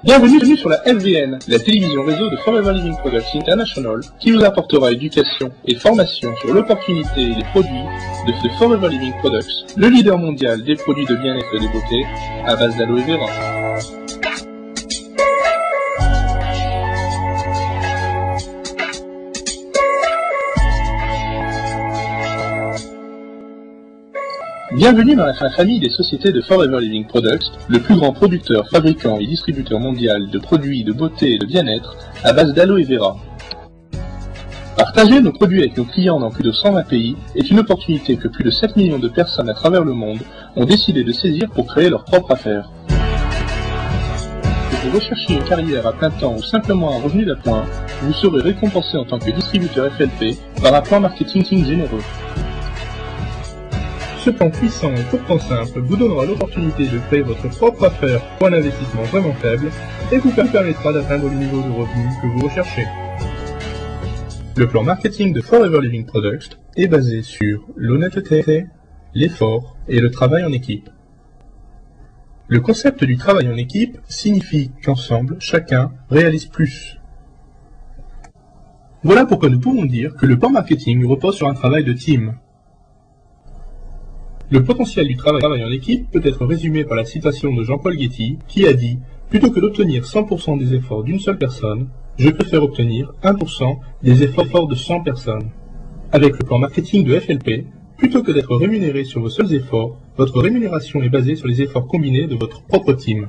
Bienvenue sur la FVN, la télévision réseau de Forever Living Products International, qui vous apportera éducation et formation sur l'opportunité et les produits de ce Forever Living Products, le leader mondial des produits de bien-être et de beauté à base d'aloe vera. Bienvenue dans la famille des sociétés de Forever Living Products, le plus grand producteur, fabricant et distributeur mondial de produits de beauté et de bien-être à base d'aloe vera. Partager nos produits avec nos clients dans plus de 120 pays est une opportunité que plus de 7 millions de personnes à travers le monde ont décidé de saisir pour créer leur propre affaire. Que vous recherchiez une carrière à plein temps ou simplement un revenu d'appoint, vous serez récompensé en tant que distributeur FLP par un plan marketing généreux. Ce plan puissant et pourtant simple vous donnera l'opportunité de créer votre propre affaire pour un investissement vraiment faible et vous permettra d'atteindre le niveau de revenu que vous recherchez. Le plan marketing de Forever Living Products est basé sur l'honnêteté, l'effort et le travail en équipe. Le concept du travail en équipe signifie qu'ensemble, chacun réalise plus. Voilà pourquoi nous pouvons dire que le plan marketing repose sur un travail de team. Le potentiel du travail en équipe peut être résumé par la citation de Jean-Paul Getty qui a dit « Plutôt que d'obtenir 100% des efforts d'une seule personne, je préfère obtenir 1% des efforts de 100 personnes. » Avec le plan marketing de FLP, plutôt que d'être rémunéré sur vos seuls efforts, votre rémunération est basée sur les efforts combinés de votre propre team.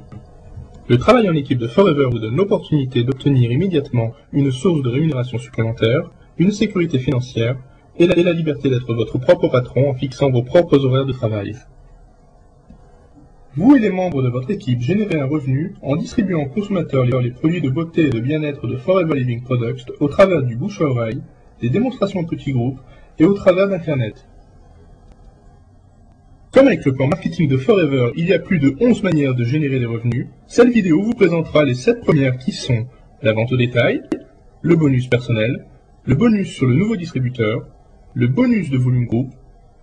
Le travail en équipe de Forever vous donne l'opportunité d'obtenir immédiatement une source de rémunération supplémentaire, une sécurité financière, et la liberté d'être votre propre patron en fixant vos propres horaires de travail. Vous et les membres de votre équipe générez un revenu en distribuant aux consommateurs les produits de beauté et de bien-être de Forever Living Products au travers du bouche à oreille, des démonstrations en petits groupes et au travers d'Internet. Comme avec le plan marketing de Forever, il y a plus de 11 manières de générer des revenus, cette vidéo vous présentera les 7 premières qui sont la vente au détail, le bonus personnel, le bonus sur le nouveau distributeur, le bonus de volume groupe,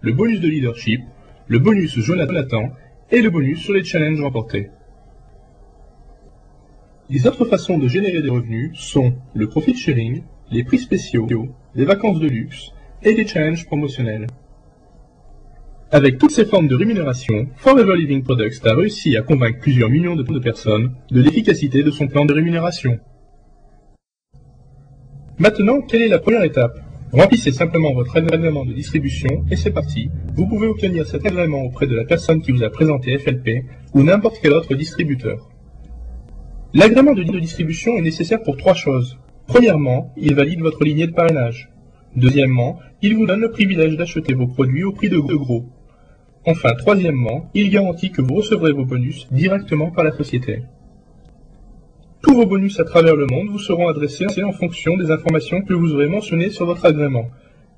le bonus de leadership, le bonus Jonathan et le bonus sur les challenges remportés. Les autres façons de générer des revenus sont le profit sharing, les prix spéciaux, les vacances de luxe et les challenges promotionnels. Avec toutes ces formes de rémunération, Forever Living Products a réussi à convaincre plusieurs millions de personnes de l'efficacité de son plan de rémunération. Maintenant, quelle est la première étape ? Remplissez simplement votre agrément de distribution et c'est parti. Vous pouvez obtenir cet agrément auprès de la personne qui vous a présenté FLP ou n'importe quel autre distributeur. L'agrément de distribution est nécessaire pour 3 choses. Premièrement, il valide votre lignée de parrainage. Deuxièmement, il vous donne le privilège d'acheter vos produits au prix de gros. Enfin, troisièmement, il garantit que vous recevrez vos bonus directement par la société. Tous vos bonus à travers le monde vous seront adressés en fonction des informations que vous aurez mentionnées sur votre agrément.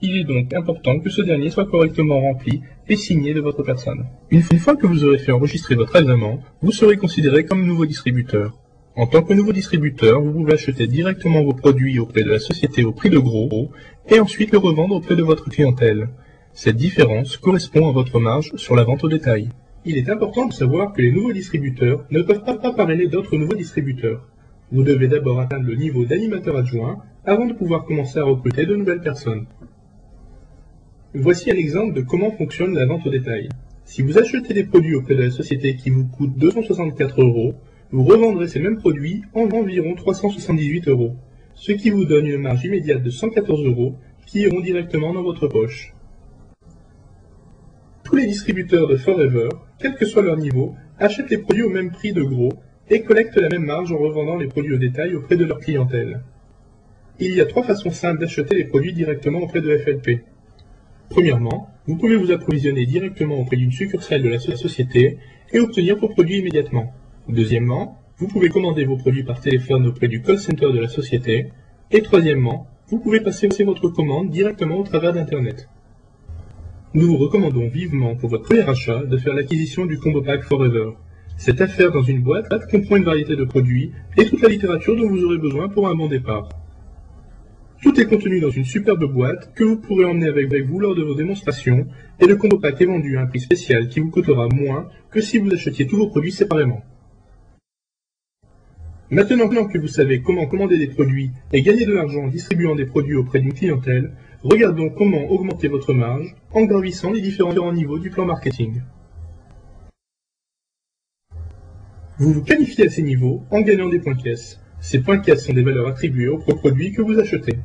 Il est donc important que ce dernier soit correctement rempli et signé de votre personne. Une fois que vous aurez fait enregistrer votre agrément, vous serez considéré comme nouveau distributeur. En tant que nouveau distributeur, vous pouvez acheter directement vos produits auprès de la société au prix de gros et ensuite le revendre auprès de votre clientèle. Cette différence correspond à votre marge sur la vente au détail. Il est important de savoir que les nouveaux distributeurs ne peuvent pas parrainer d'autres nouveaux distributeurs. Vous devez d'abord atteindre le niveau d'animateur adjoint avant de pouvoir commencer à recruter de nouvelles personnes. Voici un exemple de comment fonctionne la vente au détail. Si vous achetez des produits auprès de la société qui vous coûtent 264 €, vous revendrez ces mêmes produits en environ 378 €, ce qui vous donne une marge immédiate de 114 € qui iront directement dans votre poche. Tous les distributeurs de Forever, quel que soit leur niveau, achètent les produits au même prix de gros et collectent la même marge en revendant les produits au détail auprès de leur clientèle. Il y a 3 façons simples d'acheter les produits directement auprès de FLP. Premièrement, vous pouvez vous approvisionner directement auprès d'une succursale de la société et obtenir vos produits immédiatement. Deuxièmement, vous pouvez commander vos produits par téléphone auprès du call center de la société. Et troisièmement, vous pouvez passer votre commande directement au travers d'Internet. Nous vous recommandons vivement pour votre premier achat de faire l'acquisition du Combo Pack Forever. Cette affaire dans une boîte comprend une variété de produits et toute la littérature dont vous aurez besoin pour un bon départ. Tout est contenu dans une superbe boîte que vous pourrez emmener avec vous lors de vos démonstrations et le Combo Pack est vendu à un prix spécial qui vous coûtera moins que si vous achetiez tous vos produits séparément. Maintenant que vous savez comment commander des produits et gagner de l'argent en distribuant des produits auprès d'une clientèle, regardons comment augmenter votre marge en gravissant les différents niveaux du plan marketing. Vous vous qualifiez à ces niveaux en gagnant des points caisse. Ces points caisse sont des valeurs attribuées aux produits que vous achetez.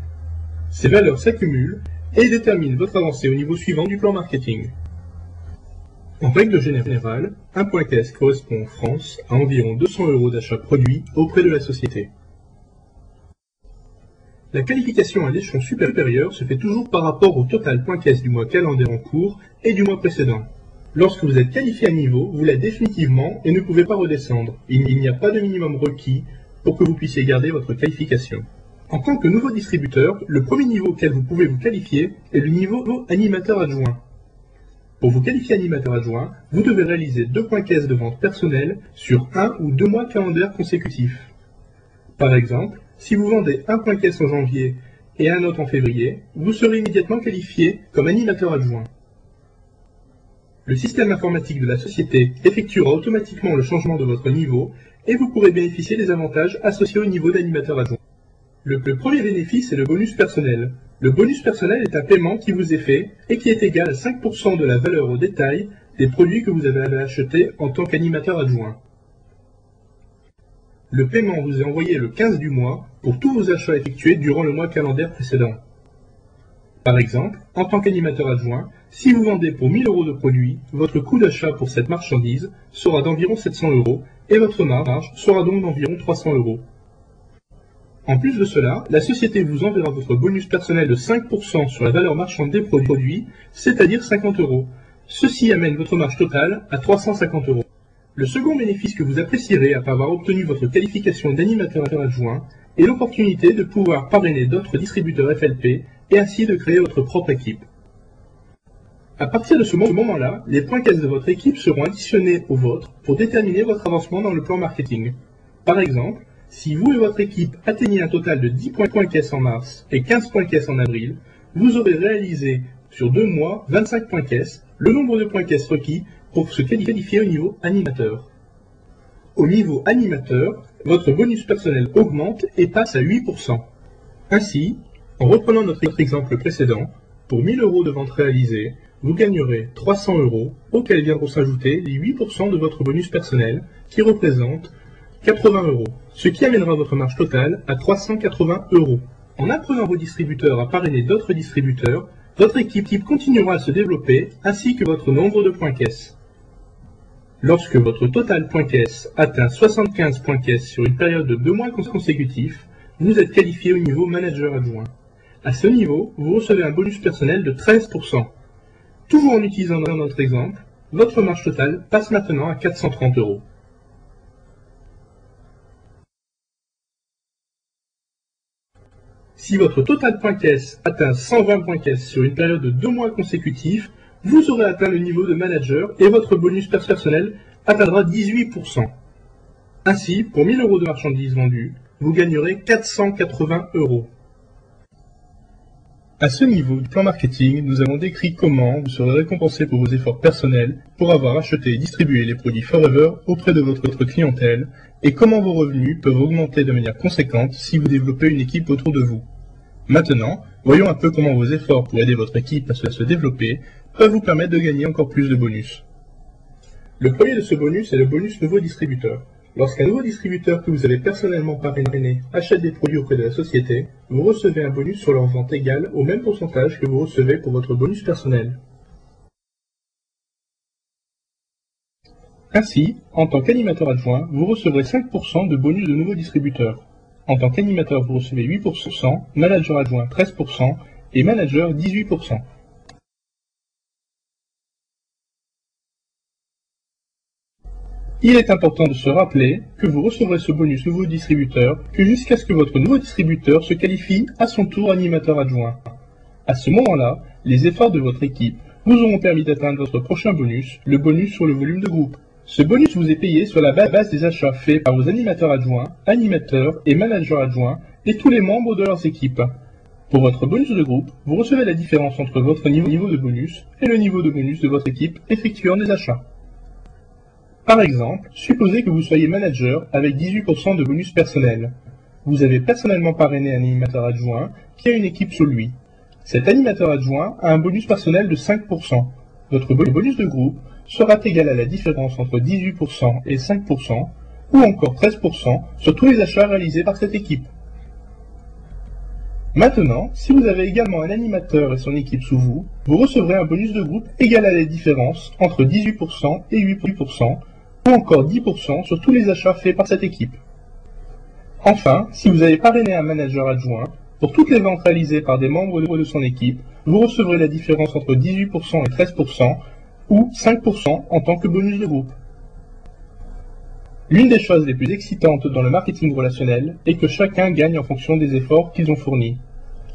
Ces valeurs s'accumulent et déterminent votre avancée au niveau suivant du plan marketing. En règle générale, un point caisse correspond en France à environ 200 € d'achat produit auprès de la société. La qualification à l'échelon supérieur se fait toujours par rapport au total point caisse du mois calendaire en cours et du mois précédent. Lorsque vous êtes qualifié à niveau, vous l'êtes définitivement et ne pouvez pas redescendre. Il n'y a pas de minimum requis pour que vous puissiez garder votre qualification. En tant que nouveau distributeur, le premier niveau auquel vous pouvez vous qualifier est le niveau animateur adjoint. Pour vous qualifier animateur adjoint, vous devez réaliser 2 points caisse de vente personnelle sur 1 ou 2 mois calendaires consécutifs. Par exemple, si vous vendez un point caisse en janvier et un autre en février, vous serez immédiatement qualifié comme animateur adjoint. Le système informatique de la société effectuera automatiquement le changement de votre niveau et vous pourrez bénéficier des avantages associés au niveau d'animateur adjoint. Le premier bénéfice est le bonus personnel. Le bonus personnel est un paiement qui vous est fait et qui est égal à 5% de la valeur au détail des produits que vous avez achetés en tant qu'animateur adjoint. Le paiement vous est envoyé le 15 du mois pour tous vos achats effectués durant le mois calendaire précédent. Par exemple, en tant qu'animateur adjoint, si vous vendez pour 1000 € de produits, votre coût d'achat pour cette marchandise sera d'environ 700 € et votre marge sera donc d'environ 300 €. En plus de cela, la société vous enverra votre bonus personnel de 5% sur la valeur marchande des produits, c'est-à-dire 50 €. Ceci amène votre marge totale à 350 €. Le second bénéfice que vous apprécierez après avoir obtenu votre qualification d'animateur adjoint est l'opportunité de pouvoir parrainer d'autres distributeurs FLP et ainsi de créer votre propre équipe. À partir de ce moment-là, les points caisse de votre équipe seront additionnés aux vôtres pour déterminer votre avancement dans le plan marketing. Par exemple, si vous et votre équipe atteignez un total de 10 points caisse en mars et 15 points caisse en avril, vous aurez réalisé sur 2 mois 25 points caisse, le nombre de points caisse requis pour se qualifier au niveau animateur. Au niveau animateur, votre bonus personnel augmente et passe à 8%. Ainsi, en reprenant notre exemple précédent, pour 1000 € de vente réalisée, vous gagnerez 300 € auxquels viendront s'ajouter les 8% de votre bonus personnel qui représente 80 €, ce qui amènera votre marge totale à 380 €. En apprenant vos distributeurs à parrainer d'autres distributeurs, votre équipe continuera à se développer ainsi que votre nombre de points caisse. Lorsque votre total points caisse atteint 75 points caisse sur une période de 2 mois consécutifs, vous êtes qualifié au niveau manager adjoint. À ce niveau, vous recevez un bonus personnel de 13%. Toujours en utilisant notre exemple, votre marge totale passe maintenant à 430 €. Si votre total point caisse atteint 120 points caisse sur une période de 2 mois consécutifs, vous aurez atteint le niveau de manager et votre bonus personnel atteindra 18%. Ainsi, pour 1000 € de marchandises vendues, vous gagnerez 480 €. À ce niveau du plan marketing, nous avons décrit comment vous serez récompensé pour vos efforts personnels pour avoir acheté et distribué les produits Forever auprès de votre clientèle et comment vos revenus peuvent augmenter de manière conséquente si vous développez une équipe autour de vous. Maintenant, voyons un peu comment vos efforts pour aider votre équipe à se développer peuvent vous permettre de gagner encore plus de bonus. Le premier de ce bonus est le bonus nouveau distributeur. Lorsqu'un nouveau distributeur que vous avez personnellement parrainé achète des produits auprès de la société, vous recevez un bonus sur leur vente égale au même pourcentage que vous recevez pour votre bonus personnel. Ainsi, en tant qu'animateur adjoint, vous recevrez 5% de bonus de nouveau distributeur. En tant qu'animateur, vous recevez 8%, manager adjoint 13% et manager 18%. Il est important de se rappeler que vous recevrez ce bonus nouveau distributeur que jusqu'à ce que votre nouveau distributeur se qualifie à son tour animateur adjoint. À ce moment-là, les efforts de votre équipe vous auront permis d'atteindre votre prochain bonus, le bonus sur le volume de groupe. Ce bonus vous est payé sur la base des achats faits par vos animateurs adjoints, animateurs et managers adjoints et tous les membres de leurs équipes. Pour votre bonus de groupe, vous recevez la différence entre votre niveau de bonus et le niveau de bonus de votre équipe effectuant des achats. Par exemple, supposez que vous soyez manager avec 18% de bonus personnel. Vous avez personnellement parrainé un animateur adjoint qui a une équipe sous lui. Cet animateur adjoint a un bonus personnel de 5%. Votre bonus de groupe sera égal à la différence entre 18% et 5%, ou encore 13% sur tous les achats réalisés par cette équipe. Maintenant, si vous avez également un animateur et son équipe sous vous, vous recevrez un bonus de groupe égal à la différence entre 18% et 8%, ou encore 10% sur tous les achats faits par cette équipe. Enfin, si vous avez parrainé un manager adjoint, pour toutes les ventes réalisées par des membres de son équipe, vous recevrez la différence entre 18% et 13%, ou 5% en tant que bonus de groupe. L'une des choses les plus excitantes dans le marketing relationnel est que chacun gagne en fonction des efforts qu'ils ont fournis.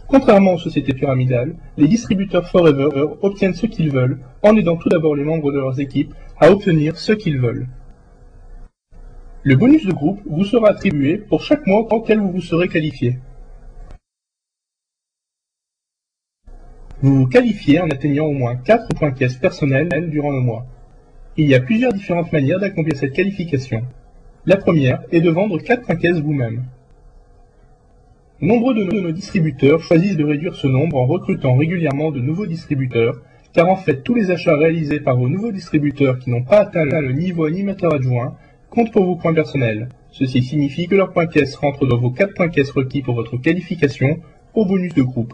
Contrairement aux sociétés pyramidales, les distributeurs Forever obtiennent ce qu'ils veulent en aidant tout d'abord les membres de leurs équipes à obtenir ce qu'ils veulent. Le bonus de groupe vous sera attribué pour chaque mois auquel vous vous serez qualifié. Vous vous qualifiez en atteignant au moins 4 points caisse personnels durant le mois. Il y a plusieurs différentes manières d'accomplir cette qualification. La première est de vendre 4 points caisse vous-même. Nombreux de nos distributeurs choisissent de réduire ce nombre en recrutant régulièrement de nouveaux distributeurs, car en fait tous les achats réalisés par vos nouveaux distributeurs qui n'ont pas atteint le niveau animateur adjoint comptent pour vos points personnels. Ceci signifie que leurs points caisse rentrent dans vos 4 points caisse requis pour votre qualification au bonus de groupe.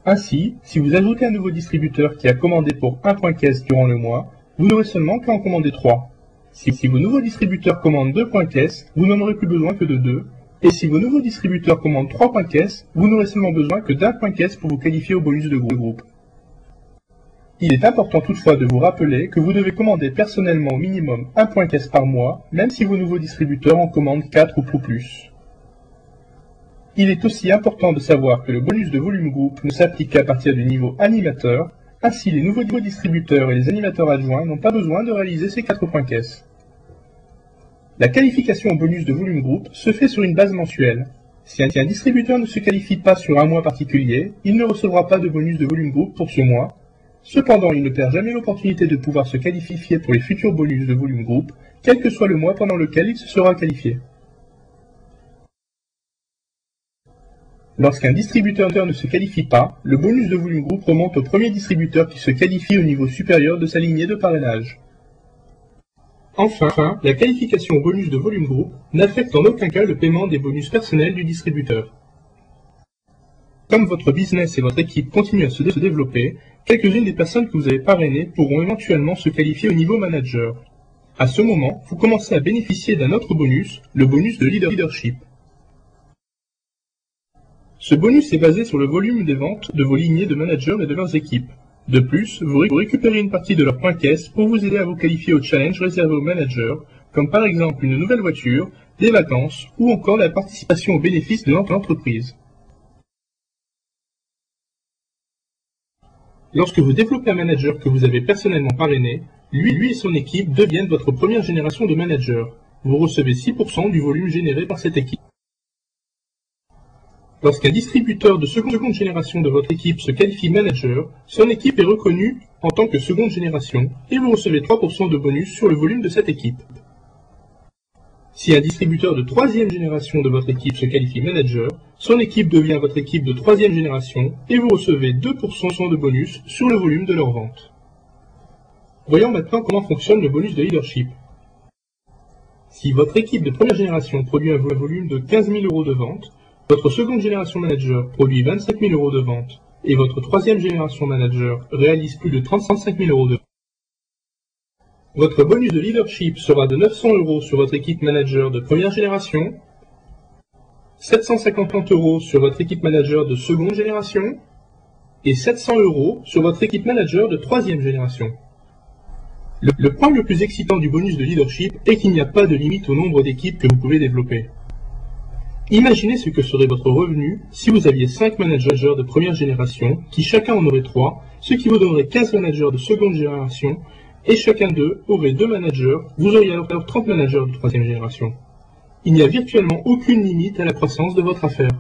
Ainsi, si vous ajoutez un nouveau distributeur qui a commandé pour 1 point caisse durant le mois, vous n'aurez seulement qu'à en commander 3. Si vos nouveaux distributeurs commandent 2 points caisse, vous n'en aurez plus besoin que de 2. Et si vos nouveaux distributeurs commandent 3 points caisse, vous n'aurez seulement besoin que d'1 point caisse pour vous qualifier au bonus de groupe. Il est important toutefois de vous rappeler que vous devez commander personnellement au minimum 1 point caisse par mois, même si vos nouveaux distributeurs en commandent 4 ou plus. Il est aussi important de savoir que le bonus de volume groupe ne s'applique qu'à partir du niveau animateur. Ainsi, les nouveaux distributeurs et les animateurs adjoints n'ont pas besoin de réaliser ces 4 points caisse. La qualification au bonus de volume groupe se fait sur une base mensuelle. Si un distributeur ne se qualifie pas sur un mois particulier, il ne recevra pas de bonus de volume groupe pour ce mois. Cependant, il ne perd jamais l'opportunité de pouvoir se qualifier pour les futurs bonus de volume groupe, quel que soit le mois pendant lequel il se sera qualifié. Lorsqu'un distributeur ne se qualifie pas, le bonus de volume groupe remonte au premier distributeur qui se qualifie au niveau supérieur de sa lignée de parrainage. Enfin, la qualification au bonus de volume groupe n'affecte en aucun cas le paiement des bonus personnels du distributeur. Comme votre business et votre équipe continuent à se développer, quelques-unes des personnes que vous avez parrainées pourront éventuellement se qualifier au niveau manager. À ce moment, vous commencez à bénéficier d'un autre bonus, le bonus de leadership. Ce bonus est basé sur le volume des ventes de vos lignées de managers et de leurs équipes. De plus, vous récupérez une partie de leurs points caisse pour vous aider à vous qualifier au challenge réservé aux managers, comme par exemple une nouvelle voiture, des vacances ou encore la participation aux bénéfices de l'entreprise. Lorsque vous développez un manager que vous avez personnellement parrainé, lui et son équipe deviennent votre première génération de managers. Vous recevez 6% du volume généré par cette équipe. Lorsqu'un distributeur de seconde génération de votre équipe se qualifie manager, son équipe est reconnue en tant que seconde génération et vous recevez 3% de bonus sur le volume de cette équipe. Si un distributeur de troisième génération de votre équipe se qualifie manager, son équipe devient votre équipe de troisième génération et vous recevez 2% de bonus sur le volume de leur vente. Voyons maintenant comment fonctionne le bonus de leadership. Si votre équipe de première génération produit un volume de 15 000 € de vente, votre seconde génération manager produit 25 000 € de vente et votre troisième génération manager réalise plus de 35 000 € de vente. Votre bonus de leadership sera de 900 € sur votre équipe manager de première génération, 750 € sur votre équipe manager de seconde génération et 700 € sur votre équipe manager de troisième génération. Le point le plus excitant du bonus de leadership est qu'il n'y a pas de limite au nombre d'équipes que vous pouvez développer. Imaginez ce que serait votre revenu si vous aviez 5 managers de première génération, qui chacun en aurait 3, ce qui vous donnerait 15 managers de seconde génération, et chacun d'eux aurait 2 managers, vous auriez alors 30 managers de troisième génération. Il n'y a virtuellement aucune limite à la croissance de votre affaire.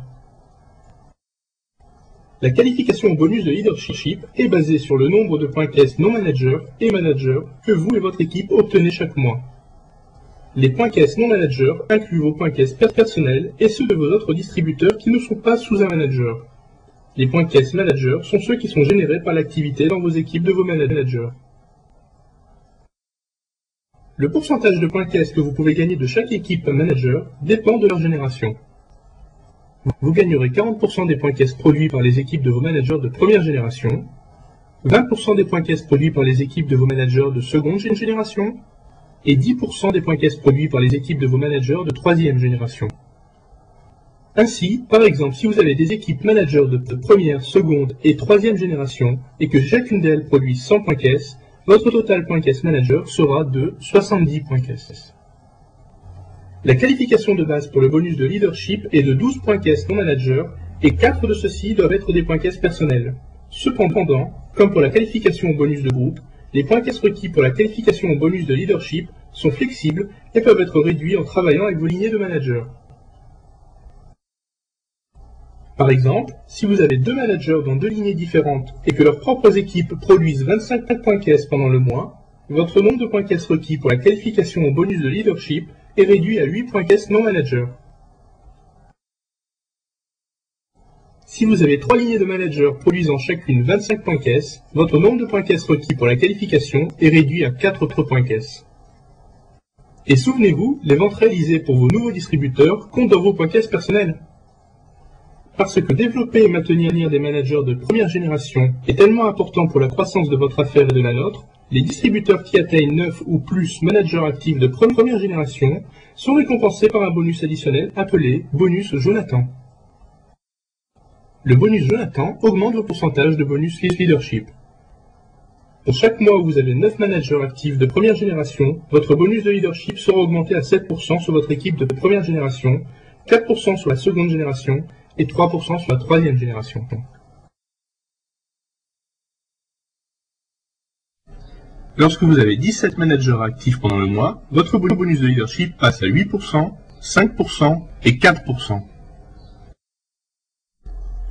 La qualification au bonus de leadership est basée sur le nombre de points caisse non managers et managers que vous et votre équipe obtenez chaque mois. Les points caisse non managers incluent vos points caisse personnels et ceux de vos autres distributeurs qui ne sont pas sous un manager. Les points caisse managers sont ceux qui sont générés par l'activité dans vos équipes de vos managers. Le pourcentage de points caisse que vous pouvez gagner de chaque équipe manager dépend de leur génération. Vous gagnerez 40% des points caisse produits par les équipes de vos managers de première génération, 20% des points caisse produits par les équipes de vos managers de seconde génération, et 10% des points caisse produits par les équipes de vos managers de troisième génération. Ainsi, par exemple, si vous avez des équipes managers de première, seconde et troisième génération, et que chacune d'elles produit 100 points caisse, votre total points caisse manager sera de 70 points caisse. La qualification de base pour le bonus de leadership est de 12 points caisse non manager, et 4 de ceux-ci doivent être des points caisse personnels. Cependant, comme pour la qualification au bonus de groupe, les points caisse requis pour la qualification au bonus de leadership sont flexibles et peuvent être réduits en travaillant avec vos lignées de managers. Par exemple, si vous avez deux managers dans deux lignées différentes et que leurs propres équipes produisent 25 points caisse pendant le mois, votre nombre de points caisse requis pour la qualification au bonus de leadership est réduit à 8 points caisse non manager. Si vous avez 3 lignées de managers produisant chacune 25 points caisse, votre nombre de points caisse requis pour la qualification est réduit à 4 points caisse. Et souvenez-vous, les ventes réalisées pour vos nouveaux distributeurs comptent dans vos points caisse personnels. Parce que développer et maintenir des managers de première génération est tellement important pour la croissance de votre affaire et de la nôtre, les distributeurs qui atteignent 9 ou plus managers actifs de première génération sont récompensés par un bonus additionnel appelé bonus Jonathan. Le bonus Jonathan augmente vos pourcentages de bonus leadership. Pour chaque mois où vous avez 9 managers actifs de première génération, votre bonus de leadership sera augmenté à 7% sur votre équipe de première génération, 4% sur la seconde génération et 3% sur la troisième génération. Lorsque vous avez 17 managers actifs pendant le mois, votre bonus de leadership passe à 8%, 5% et 4%.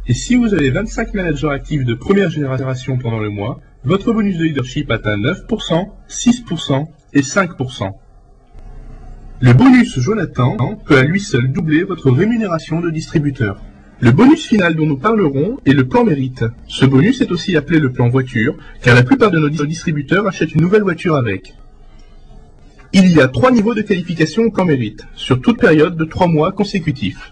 Et si vous avez 25 managers actifs de première génération pendant le mois, votre bonus de leadership atteint 9%, 6% et 5%. Le bonus Jonathan peut à lui seul doubler votre rémunération de distributeur. Le bonus final dont nous parlerons est le plan mérite. Ce bonus est aussi appelé le plan voiture, car la plupart de nos distributeurs achètent une nouvelle voiture avec. Il y a 3 niveaux de qualification au plan mérite, sur toute période de 3 mois consécutifs.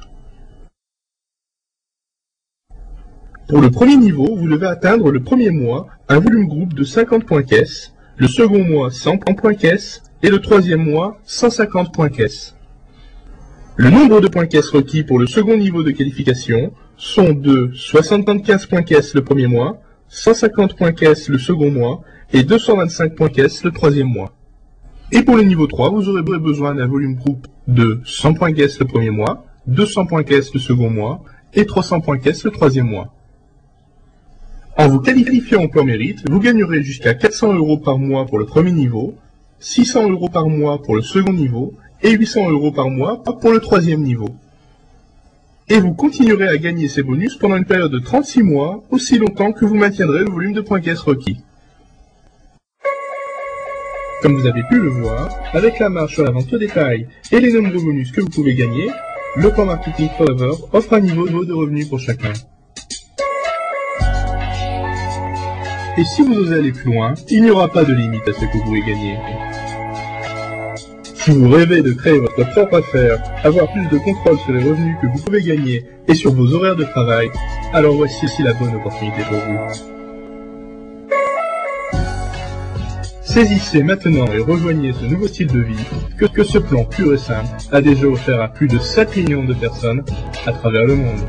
Pour le premier niveau, vous devez atteindre le premier mois un volume groupe de 50 points caisse, le second mois 100 points caisse et le troisième mois 150 points caisse. Le nombre de points caisse requis pour le second niveau de qualification sont de 75 points caisse le premier mois, 150 points caisse le second mois et 225 points caisse le troisième mois. Et pour le niveau 3, vous aurez besoin d'un volume groupe de 100 points caisse le premier mois, 200 points caisse le second mois et 300 points caisse le troisième mois. En vous qualifiant au plan mérite, vous gagnerez jusqu'à 400 € par mois pour le premier niveau, 600 € par mois pour le second niveau et 800 € par mois pour le troisième niveau. Et vous continuerez à gagner ces bonus pendant une période de 36 mois, aussi longtemps que vous maintiendrez le volume de points caisse requis. Comme vous avez pu le voir, avec la marge sur la vente au détail et les nombreux bonus que vous pouvez gagner, le plan Marketing Forever offre un niveau de revenus pour chacun. Et si vous osez aller plus loin, il n'y aura pas de limite à ce que vous pouvez gagner. Si vous rêvez de créer votre propre affaire, avoir plus de contrôle sur les revenus que vous pouvez gagner et sur vos horaires de travail, alors voici la bonne opportunité pour vous. Saisissez maintenant et rejoignez ce nouveau style de vie que ce plan pur et simple a déjà offert à plus de 7 millions de personnes à travers le monde.